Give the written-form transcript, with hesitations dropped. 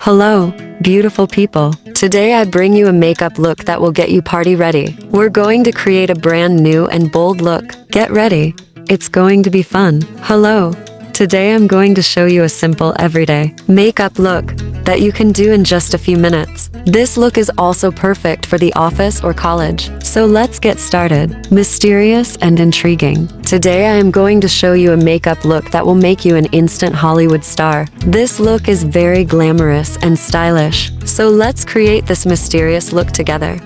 Hello, beautiful people. Today I bring you a makeup look that will get you party ready. We're going to create a brand new and bold look. Get ready. It's going to be fun. Hello. Today I'm going to show you a simple everyday makeup look that you can do in just a few minutes. This look is also perfect for the office or college. So let's get started. Mysterious and intriguing. Today I am going to show you a makeup look that will make you an instant Hollywood star. This look is very glamorous and stylish. So let's create this mysterious look together.